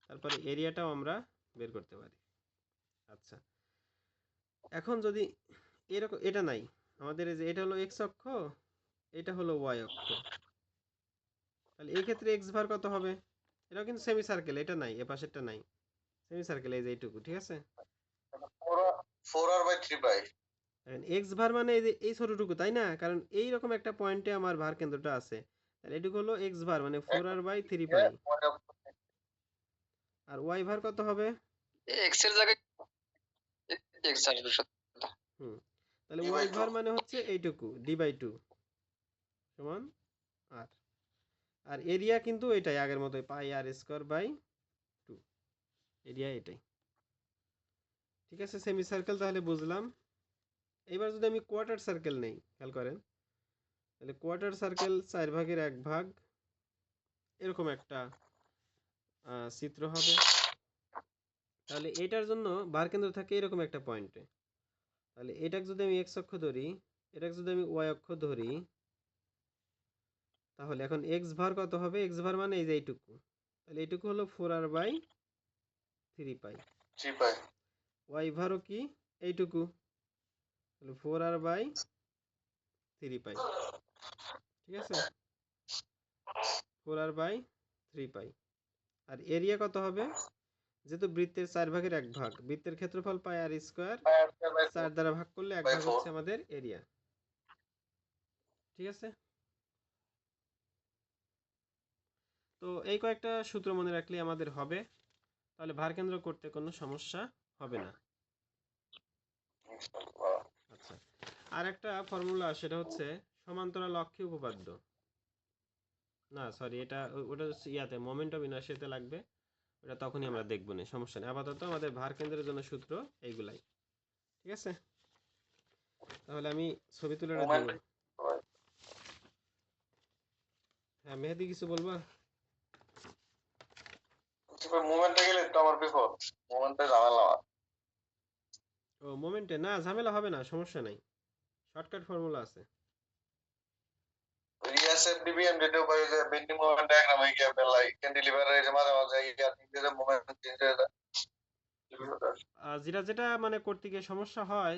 তারপরে এরিয়াটাও আমরা বের করতে পারি। আচ্ছা, এখন যদি এরকম এটা নাই আমাদের, এই যে এটা হলো এক্স অক্ষ, এটা হলো ওয়াই অক্ষ, তাহলে এই ক্ষেত্রে এক্স ভার কত হবে? এটাও কিন্তু সেমি সার্কেল, এটা নাই, এ পাশেরটা নাই, সেমি সার্কেল এই যে এইটুকু। ঠিক আছে, 4r/3π। এক্স ভার মানে এই যে এই ছোটটুকু, তাই না? কারণ এই রকম একটা পয়েন্টে আমার ভার কেন্দ্রটা আছে, তাহলে এটুকু হলো এক্স ভার মানে 4r/3π। আর ওয়াই ভার কত হবে? এক্স এর জায়গায় এক্স আসবে হুম, তাহলে ওয়াই ভার মানে হচ্ছে এইটুকু, d/2 সমান আর, আর এরিয়া কিন্তু এটাই আগের মতোই, পাই আর স্কয়ার বাই 2, এরিয়া এটাই। ঠিক আছে, সেমি সার্কেল তাহলে বুঝলাম। এবার যদি আমি কোয়ার্টার সার্কেল নেই, খেয়াল করেন, তাহলে কোয়ার্টার সার্কেল 4/1 এরকম একটা চিত্র হবে। তাহলে এটার জন্য ভার কেন্দ্র থাকে এরকম একটা পয়েন্টে। তাহলে এটাকে যদি আমি এক্স অক্ষ ধরি, এটাকে যদি আমি ওয়াই অক্ষ ধরি, তাহলে এখন এক্স ভার কত হবে? এক্স ভার মানে এই যে এইটুকু, তাহলে এইটুকু হলো 4r/3 পাই। জি ভাই। ওয়াই ভারও কি এইটুকু, তাহলে 4r/3 পাই। ঠিক আছে, 4r/3 পাই। আর এরিয়া কত হবে? যেহেতু বৃত্তের 4/1 বৃত্তের ক্ষেত্রফল পাই আর স্কোয়ার, 4 দ্বারা ভাগ করলে 1 বাই ভাগ 4। হচ্ছে আমাদের এরিয়া। ঠিক আছে, তো এই কয়েকটা সূত্র মনে রাখলে আমাদের হবে, তাহলে ভার কেন্দ্র করতে কোনো সমস্যা হবে না। আচ্ছা, আর একটা ফর্মুলা সেটা হচ্ছে সমান্তরাল অক্ষে উপপাদ্য। না সরি, এটা ওটা ইয়াতে মোমেন্ট অফ ইনার্শিয়াতে লাগবে, ওটা তখনই আমরা দেখবো না, সমস্যা নেই। আপাতত আমাদের ভার কেন্দ্রের জন্য সূত্র এইগুলাই। ঠিক আছে, তাহলে আমি ছবি তুলে দিব। মোমেন্ট হ্যাঁ মেহেদি, কিছু বলবা? মোমেন্টে গেলে তো আমার বিপদ, মোমেন্টে ঝামেলা আমার। ও মোমেন্টে না, ঝামেলা হবে না, সমস্যা নাই, শর্টকাট ফর্মুলা আছে। রিয়াসের ডিবিএম যেটা ভাই যে বেন্ডিং মোমেন্ট ডায়াগ্রাম হয়ে গিয়ে বেলাই ক্যান্টিলিভার এর মাঝে মাঝে ইয়া নিজের মোমেন্ট চেঞ্জ হয়ে যায়। যেটা যেটা মানে করতে গিয়ে সমস্যা হয়,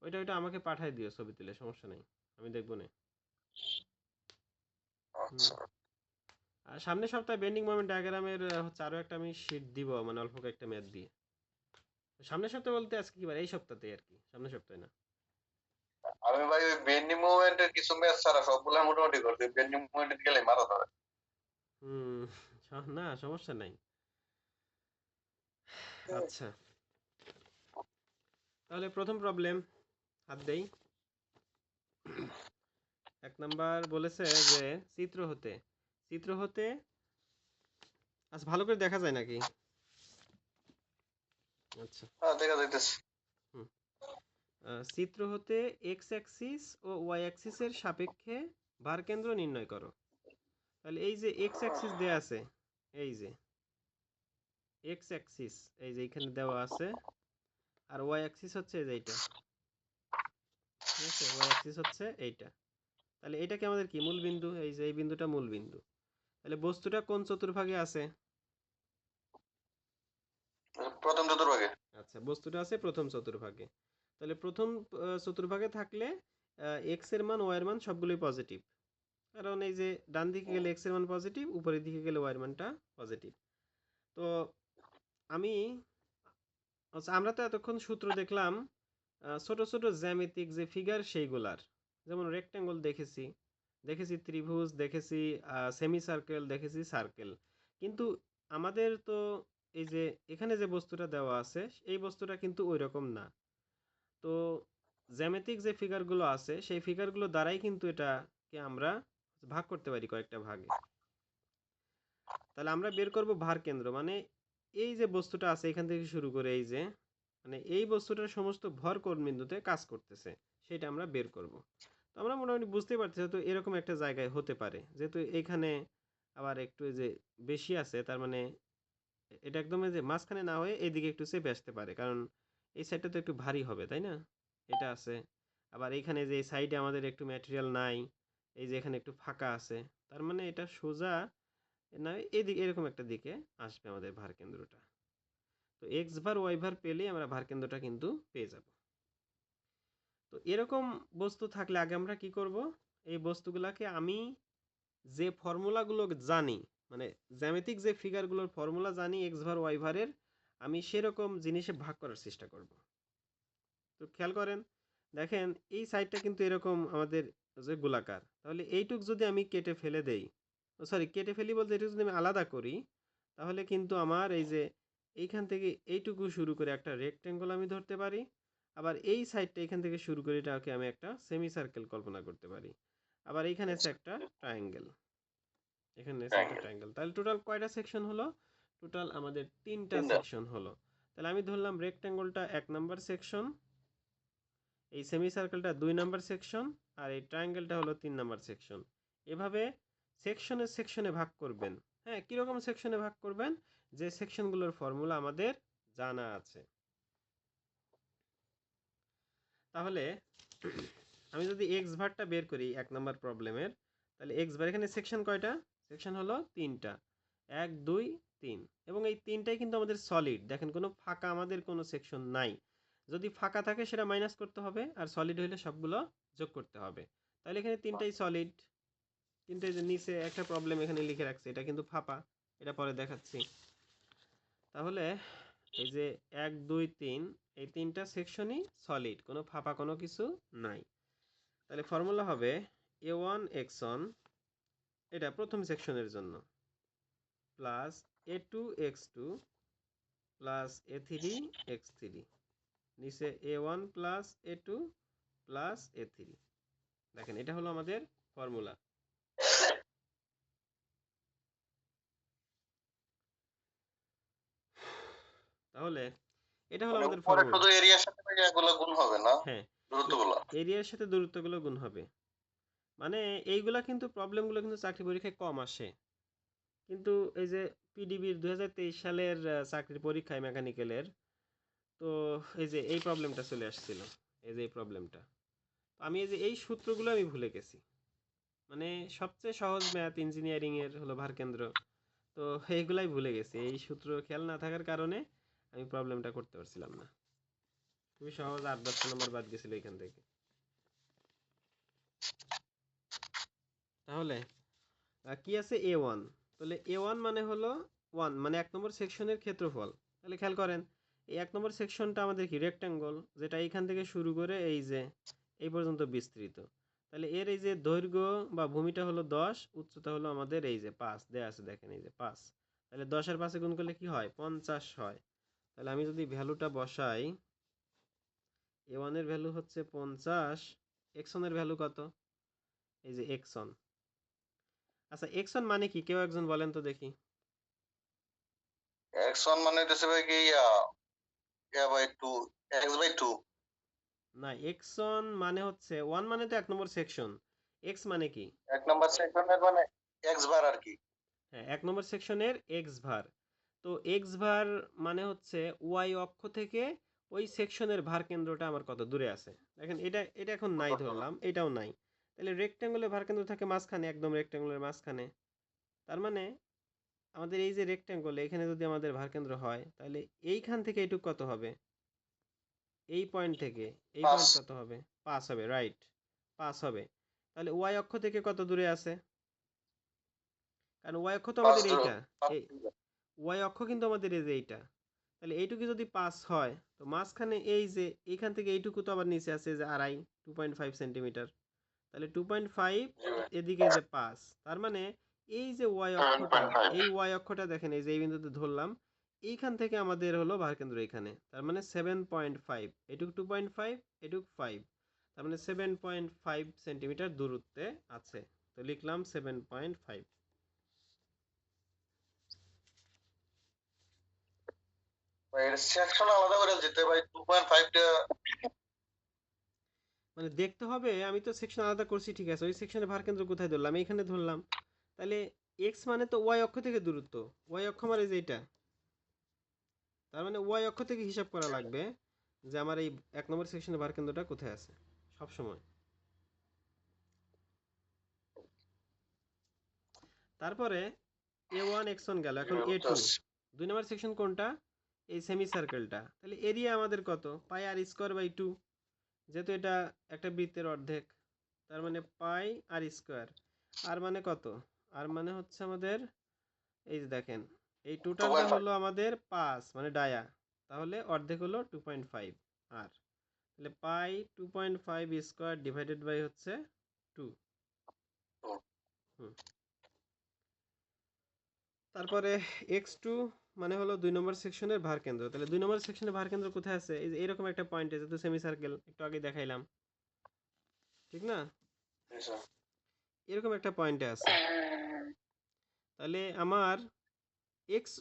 ওইটা ওইটা আমাকে পাঠাই দিও ছবি তুলে, সমস্যা নেই, আমি দেখবো না। হুম, আচ্ছা আর সামনের সপ্তাহে বেন্ডিং মোমেন্ট ডায়াগ্রামের হচ্ছে আরো একটা আমি শীট দিব, মানে অল্প কয়েকটা ম্যাথ দিয়ে। সামনের সপ্তাহে বলতে আজকে কি বার, এই সপ্তাহতে আর কি, সামনের সপ্তাহে না। আমি ভাই ওই বেন্ডিং মোমেন্টের কিছু ম্যাচ ছাড়া সবগুলা মোটামুটি করছি, বেন্ডিং মোমেন্টে গেলে মারা ধরে। হুম, না সমস্যা নাই। আচ্ছা, তাহলে প্রথম প্রবলেম হাত দেই। 1 নাম্বার বলেছে যে চিত্র হতে আচ্ছা ভালো করে দেখা যায় নাকি? আচ্ছা, হ্যাঁ দেখা যাইতেছে। হুম, চিত্র হতে এক্স অ্যাক্সিস ও ওয়াই অ্যাক্সিসের সাপেক্ষে ভার কেন্দ্র নির্ণয় করো। তাহলে এই যে এক্স অ্যাক্সিস দেয়া আছে, এই যে এক্স অ্যাক্সিস এই যে এখানে দেওয়া আছে, আর ওয়াই অ্যাক্সিস হচ্ছে এই যে এইটা। ঠিক আছে, ওয়াই অ্যাক্সিস হচ্ছে এইটা। তাহলে এটা কি আমাদের কি মূল বিন্দু? এই যে এই বিন্দুটা মূল বিন্দু। তাহলে বস্তুটা কোন চতুর্ভাগে আছে? প্রথম চতুর্ভাগে। আচ্ছা, বস্তুটা আছে প্রথম চতুর্ভাগে। তাহলে প্রথম চতুর্ভাগে থাকলে এক্স এর মান ওয়াই এর মান সবগুলোই পজিটিভ, কারণ এই যে ডান দিকে গেলে এক্স এর মান পজিটিভ, উপরের দিকে গেলে ওয়াই এর মানটা পজিটিভ। তো আমি আচ্ছা, আমরা তো এতক্ষণ সূত্র দেখলাম ছোট ছোট জ্যামিতিক যে ফিগার সেইগুলার, যেমন রেক্ট্যাঙ্গল দেখেছি, দেখেছি ত্রিভুজ দেখেছি, সেমি সার্কেল দেখেছি, সার্কেল। কিন্তু আমাদের তো এই যে এখানে যে বস্তুটা দেওয়া আছে, এই বস্তুটা কিন্তু ওই রকম না। তো জ্যামিতিক যে ফিগারগুলো আছে সেই ফিগারগুলো দ্বারাই কিন্তু এটাকে আমরা ভাগ করতে পারি কয়েকটা ভাগে। তাহলে আমরা বের করব ভার কেন্দ্র, মানে এই যে বস্তুটা আছে এখান থেকে শুরু করে এই যে, মানে এই বস্তুটার সমস্ত ভর কোন বিন্দুতে কাজ করতেছে সেটা আমরা বের করব। তো আমরা মোটামুটি বুঝতে পারছি তো এরকম একটা জায়গায় হতে পারে, যেহেতু এখানে আবার একটু এই যে বেশি আছে, তার মানে এটা একদম এই যে মাঝখানে না হয়ে এইদিকে একটু চেপে আসতে পারে, কারণ এই সাইডটা তো একটু ভারী হবে তাই না, এটা আছে। আবার এইখানে যে এই সাইডে আমাদের একটু ম্যাটেরিয়াল নাই, এই যে এখানে একটু ফাঁকা আছে, তার মানে এটা সোজা না এদিকে এরকম একটা দিকে আসবে আমাদের ভার কেন্দ্রটা। তো এক্স ভার ওয়াই ভার পেলেই আমরা ভার কেন্দ্রটা কিন্তু পেয়ে যাব। তো এরকম বস্তু থাকলে আগে আমরা কি করব, এই বস্তুগুলাকে আমি যে ফর্মুলাগুলো জানি, মানে জ্যামিতিক যে ফিগারগুলোর ফর্মুলা জানি এক্স ভার ওয়াই ভারের, আমি সেরকম জিনিসে ভাগ করার চেষ্টা করব। তো খেয়াল করেন, দেখেন এই সাইডটা কিন্তু এরকম আমাদের যে গোলাকার, তাহলে এইটুক যদি আমি কেটে ফেলে দেই, সরি কেটে ফেলি বলতে এটা যদি আমি আলাদা করি, তাহলে কিন্তু আমার এই যে এইখান থেকে এইটুকু শুরু করে একটা রেক্টেঙ্গল আমি ধরতে পারি, আবার এই সাইডটা এখান থেকে শুরু করে এটাকে আমি একটা সেমি সার্কেল কল্পনা করতে পারি, আবার এইখানে আছে একটা ট্রায়াঙ্গেল, এখানে আছে একটা ট্রায়াঙ্গেল। তাহলে টোটাল কয়টা সেকশন হলো? টোটাল আমাদের 3টা তিনটা। সেকশন হলো। তাহলে আমি ধরলাম রেক্টেঙ্গলটা 1 নাম্বার সেকশন, এই সেমি সার্কেলটা 2 নাম্বার সেকশন, আর এই ট্রায়াঙ্গেলটা হলো 3 নাম্বার সেকশন। এভাবে সেকশনে সেকশনে ভাগ করবেন। হ্যাঁ, কিরকম সেকশনে ভাগ করবেন? যে সেকশনগুলোর ফর্মুলা আমাদের জানা আছে। তাহলে আমি যদি এক্স ভারটা বের করি 1 নম্বর প্রবলেমের, তাহলে এক্স ভার এখানে সেকশন কয়টা? সেকশন হলো 3টা, 1 2 3, এবং এই 3টাই কিন্তু আমাদের সলিড। দেখেন কোনো ফাঁকা আমাদের কোনো সেকশন নাই। যদি ফাঁকা থাকে সেটা মাইনাস করতে হবে, আর সলিড হলে সবগুলো যোগ করতে হবে। তাহলে এখানে 3টাই সলিড। কিন্তু এই যে নিচে একটা প্রবলেম এখানে লিখে রাখছে, এটা কিন্তু ফাঁপা, এটা পরে দেখাচ্ছি। তাহলে এই যে 1 2 3, এই 3টা সেকশনই সলিড, কোনো ফাঁপা কোনো কিছু নাই। তাহলে ফর্মুলা হবে a1 x1, এটা প্রথম সেকশনের জন্য, plus a2 x2 plus a3 x3, নিচে a1 plus a2 plus a3। দেখেন এটা হলো আমাদের ফর্মুলা। তাহলে এটা হলো মানে আমাদের উপরে ফর্মুলা। শুধু এরিয়ার সাথে ভাই এগুলো গুণ হবে না, হ্যাঁ, দূরত্বগুলো? এরিয়ার সাথে দূরত্বগুলো গুণ হবে। মানে এইগুলা কিন্তু প্রবলেমগুলো কিন্তু চাকরি পরীক্ষায় কম আসে। কিন্তু এই যে পিডিবির 2023 সালের চাকরির পরীক্ষায় মেকানিক্যালের, তো এই যে এই প্রবলেমটা চলে আসছিল, এই যে এই প্রবলেমটা। আমি এই যে এই সূত্রগুলো আমি ভুলে গেছি। মানে সবচেয়ে সহজ ম্যাথ ইঞ্জিনিয়ারিং এর হলো ভারকেন্দ্র, তো এইগুলাই ভুলে গেছি। এই সূত্র খেয়াল না থাকার কারণে আমি প্রবলেমটা করতে পারছিলাম না। খুবই সহজ, 8-10টা নম্বর বাদ গেছিল এখান থেকে। তাহলে কি আছে a1, তাহলে a1 মানে হলো 1, মানে 1 নম্বর সেকশনের ক্ষেত্রফল। তাহলে খেয়াল করেন এই 1 নম্বর সেকশনটা আমাদের কি রেক্ট্যাঙ্গল, যেটা এইখান থেকে শুরু করে এই যে এই পর্যন্ত বিস্তৃত। তাহলে এর এই যে দৈর্ঘ্য বা ভূমিটা হলো 10, উচ্চতা হলো আমাদের এই যে 5 দেয়া আছে, দেখেন এই যে 5। তাহলে 10 এর 5 গুণ করলে কি হয়? 50 হয়। তাহলে আমি যদি ভ্যালুটা বসাই, a1 এর ভ্যালু হচ্ছে 50, x1 এর ভ্যালু কত? এই যে x1। আচ্ছা x1 মানে কি, কেউ একজন বলেন তো দেখি। x1 মানে হইতেছে ভাই কি বাই 2, x/2। না, x1 মানে হচ্ছে 1 মানে তো 1 নম্বর সেকশন। x মানে কি? 1 নাম্বার সেকশনের মানে x বার আর কি। হ্যাঁ, 1 নম্বর সেকশনের x ভার। তো x ভার মানে হচ্ছে y অক্ষ থেকে ওই সেকশনের ভার কেন্দ্রটা আমার কত দূরে আছে। দেখেন এটা এটা এখন নাই ধরলাম, এটাও নাই। তাহলে রেক্ট্যাঙ্গুলার ভার কেন্দ্র থাকে মাঝখানে, একদম রেক্ট্যাঙ্গুলার মাঝখানে। তার মানে আমাদের এই যে রেক্ট্যাঙ্গল, এখানে যদি আমাদের ভার কেন্দ্র হয়, তাহলে এইখান থেকে এইটুক কত হবে? এই পয়েন্ট থেকে এই 5। পয়েন্ট কত হবে? 5 হবে, রাইট, 5 হবে। তাহলে ওয়াই অক্ষ থেকে কত দূরে আছে? কারণ ওয়াই অক্ষ তো 5 আমাদের দূর। এইটা, এই ওয়াই অক্ষ কিন্তু আমাদের এই যে এইটা। তাহলে এইটুকু যদি 5 হয়, তো মাঝখানে এই যে এইখান থেকে এইটুকু তো আবার নিচে আছে যে আড়াই, 2.5 সেন্টিমিটার। তাহলে 2.5, জি ভাই। এদিকে যে 5, তার মানে এই যে ওয়াই অক্ষটা, 7.5। এই ওয়াই অক্ষটা দেখেন এই যে এই বিন্দুতে ধরলাম, এইখান থেকে আমাদের হলো ভারকেন্দ্র এখানে। তার মানে 7.5, এটুক 2.5, এটুক 5, তার মানে 7.5 সেন্টিমিটার দূরত্বে আছে। তো লিখলাম 7.5। ভাই এর সেকশন আলাদা করে যেতে ভাই 2.5 টা। মানে দেখতে হবে, আমি তো সেকশন আলাদা করছি ঠিক আছে, ওই সেকশনে ভারকেন্দ্র কোথায় ধরলাম? এইখানে ধরলাম। তাহলে এক্স মানে তো ওয়াই অক্ষ থেকে দূরত্ব, ওয়াই অক্ষ মানে যে এটা, তার মানে ওয়াই অক্ষ থেকে হিসাব করা লাগবে যে আমার এই 1 নম্বর সেকশনে ভারকেন্দ্রটা কোথায় আছে সব সময়। তারপরে a1 x1 গেল, এখন a2, 2 নম্বর সেকশন কোনটা? এই সেমি সার্কেলটা। তাহলে এরিয়া আমাদের কত? পাই আর স্কোয়ার বাই 2, যেহেতু এটা একটা বৃত্তের অর্ধেক, তার মানে পাই আর স্কোয়ার। আর মানে কত? আর মানে হচ্ছে আমাদের এই যে দেখেন এই টোটালটা 2.5। হলো আমাদের 5, মানে ডায়া, তাহলে অর্ধেক হলো 2.5। আর তাহলে পাই 2.5 স্কোয়ার ডিভাইডেড বাই হচ্ছে 2। হুম। তারপরে x2 মানে হলো 2 নম্বর সেকশনের ভার কেন্দ্র। তাহলে 2 নম্বর সেকশনের ভার কেন্দ্র কোথায় আছে? এই যে এরকম একটা পয়েন্টে, যেহেতু সেমি সার্কেল একটু আগে দেখাইলাম, ঠিক না? এরকম একটা পয়েন্টে আছে। তাহলে আমার এক্স,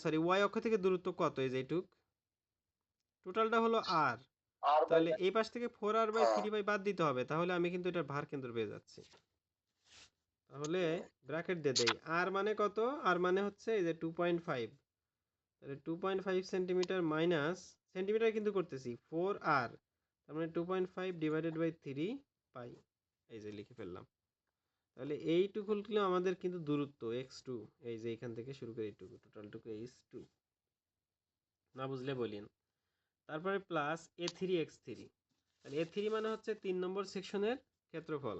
সরি, ওয়াই অক্ষ থেকে দূরত্ব কত? এই যে এইটুক, টোটালটা হলো আর। আর ভাই তাহলে এই পাশ থেকে 4r বাই হ্যাঁ। 3 বাদ দিতে হবে, তাহলে আমি কিন্তু এটার ভার কেন্দ্র পেয়ে যাচ্ছি। তাহলে ব্র্যাকেট দিয়ে দেই, আর মানে কত? আর মানে হচ্ছে এই যে 2.5, তাহলে 2.5 সেন্টিমিটার মাইনাস সেন্টিমিটার কিন্তু করতেছি 4r, তার মানে 2.5 ডিভাইডেড বাই 3 পাই, এই যে লিখে ফেললাম। তাহলে এইটুকু হলো আমাদের কিন্তু দূরত্ব x2, এই যে এখান থেকে শুরু করে এইটুকু টোটালটুকু h2, না বুঝলে বলিন। তারপরে প্লাস a3 x3, তাহলে a3 মানে হচ্ছে 3 নম্বর সেকশনের ক্ষেত্রফল।